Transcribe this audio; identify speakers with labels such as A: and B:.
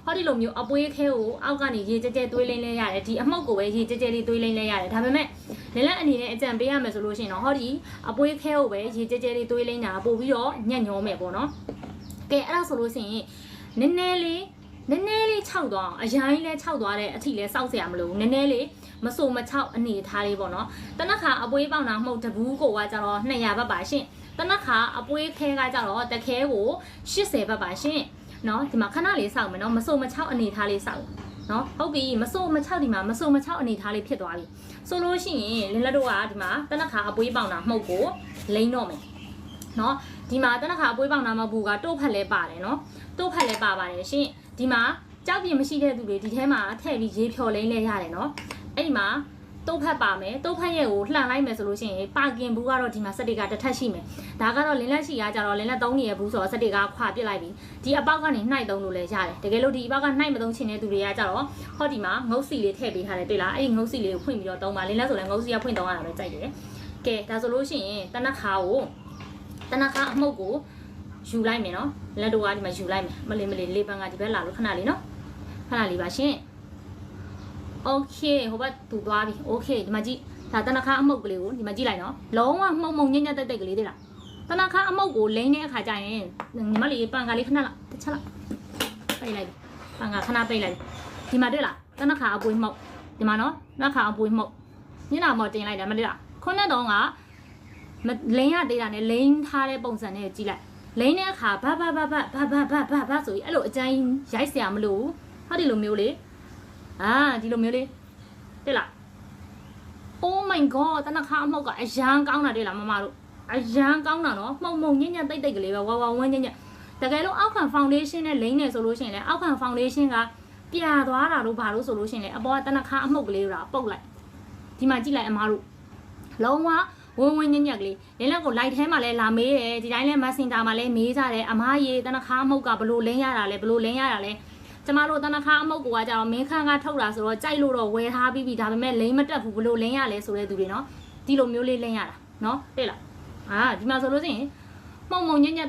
A: ဟောဒီလိုမျိုးအပွေးခဲကိုအောက်ကနေရေကြဲကြဲသွေးလိမ့်လဲရတယ်ဒီအမှုတ်ကိုပဲရေကြဲကြဲလေးသွေးလိမ့်လဲရတယ်ဒါပေမဲ့လင်းလက်အနေနဲ့အကြံပေးရမယ်ဆိုလို့ရှိရင်တော့ဟောဒီအပွေးခဲကိုပဲရေကြဲကြဲလေးသွေးလိမ့်တာပို့ပြီးတော့ညံ့ညောမယ်ပေါ့နော်ကဲအဲ့ဒါဆိုလို့ရှိရင်နည်းနည်းလေးခြောက်သွားအောင်အရင်လေးခြောက်သွားတဲ့အထိလဲစောက်เสียမလို့နည်းနည်းလေးမဆိုမခြောက်အနေထားလေးပေါ့နော်တနခါအပွေးပေါင်တာမှုတ်တဘူးကိုကကြတော့200ဘတ်ပါရှင်တနခါအပွေးခဲကကြတော့တခဲကို80ဘတ်ပါရှင်နော်ဒီမှာခဏလေးစောက်မယ်နော်မဆိုမခြောက်အနေထားလေးစောက်နော်ဟုတ်ပြီမဆိုမခြောက်ဒီမှာမဆိုမခြောက်အနေထားလေးဖြစ်သွားပြီဆိုလို့ရှိရင်လင်းလက်တို့ကဒီမှာတနခါအပွေးပေါင်တာမှုတ်ကိုလိမ့်တော့မယ်နော်ဒီမှာတနခါအပွေးပေါင်တာမဘူးကတို့ဖက်လဲပါတယ်နော်တို့ဖက်လဲပါပါတယ်ရှင်ဒီမှာကြောက်ပြင်းမရှိတဲ့သူတွေဒီထဲမှာထည့်ပြီးရေဖြော်လိမ့်လဲရတယ်နော်အဲ့ဒီမှာတုတ်ဖက်ပါမယ်တုတ်ဖက်ရဲ့ကိုလှန်လိုက်မယ်ဆိုလို့ရှိရင်ပါကင်ဘူးကတော့ဒီမှာစက်တွေကတစ်ထက်ရှိမယ်ဒါကတော့လင်းလက်ရှိကကြတော့လင်းလက်3နေရဘူးဆိုတော့စက်တွေကခွာပစ်လိုက်ပြီဒီအပေါက်ကနေနှိုက်သုံးလို့လည်းရတယ်တကယ်လို့ဒီအပေါက်ကနှိုက်မသုံးချင်တဲ့သူတွေကကြတော့ဟောဒီမှာငုတ်စီလေးထည့်ပေးထားတယ်တွေ့လားအဲ့ဒီငုတ်စီလေးကိုဖွင့်ပြီးတော့သုံးပါလင်းလက်ဆိုလည်းငုတ်စီကဖွင့်သုံးရတာပဲကြိုက်တယ်ကဲဒါဆိုလို့ရှိရင်တနခါအမှုတ်ကိုယူလိုက်မယ်နော်လက်တို့ကဒီမှာယူလိုက်မယ်မလေးလေးပန်းကဒီဘက်လာလို့ခဏလေးနော်ခဏလေးပါရှင်โอเคဟိုဘက်တူသွားပြီโอเคဒီမှာကြည့်ဒါတနခါအမှုတ်ကလေးကိုဒီမှာကြည့်လိုက်နော်လုံးဝမှုံညံ့တိတ်ကလေးတွေ့လားတနခါအမှုတ်ကိုလိမ့်တဲ့အခါကျရင်ညီမလေးပန်ကလေးခဏလောက်တစ်ချက်လောက်ပိတ်လိုက်ပြီပန်ကခဏပိတ်လိုက်ဒီမှာတွေ့လားတနခါအပွေးမှုတ်ဒီမှာနော်တနခါအပွေးမှုတ်ညနာမော်တင်လိုက်တယ်မတွေ့လားခုနကတော့ကလိမ့်ရသေးတာနဲ့လိမ့်ထားတဲ့ပုံစံနဲ့ကြည့်လိုက်လိမ့်တဲ့အခါဘဆိုပြီးအဲ့လိုအကျဉ်းရိုက်เสียမလို့ဟောဒီလိုမျိုးလေဒီလိုမျိုးလေးတွေ့လား Oh my god တနခါအမှုတ်ကအရန်ကောင်းတာတွေ့လားမမတို့အရန်ကောင်းတာနော်မှုံညံ့တိတ်ကလေးပဲဝါဝန်းညံ့တကယ်လို့အောက်ခံ foundation နဲ့လိမ့်နေဆိုလို့ရှိရင်လည်းအောက်ခံ foundation ကပြာသွားတာတို့ဘာလို့ဆိုလို့ရှိရင်လည်းအပေါ်ကတနခါအမှုတ်ကလေးတို့ပုတ်လိုက်ဒီမှာကြည့်လိုက်အမားတို့လုံးဝဝင်းညံ့ကလေးလင်းလက်ကို light ထဲမှာလဲလာမေးတယ်ဒီတိုင်းလဲ messenger မှာလဲမေးကြတယ်အမားရေတနခါအမှုတ်ကဘလို့လိမ့်ရတာလဲဘလို့လိမ့်ရတာလဲကျမတို့တနခါအမှုတ်ကိုကကြတော့မင်းခန်းကထုတ်တာဆိုတော့ကြိုက်လို့တော့ဝယ်ထားပြီးပြီဒါပေမဲ့လိမ့်မတက်ဘူးဘလို့လိမ့်ရလဲဆိုတဲ့သူတွေနော်ဒီလိုမျိုးလေးလိမ့်ရတာနော်တဲ့လားဒီမှာဆိုလို့ရှိရင်မှုံညံ့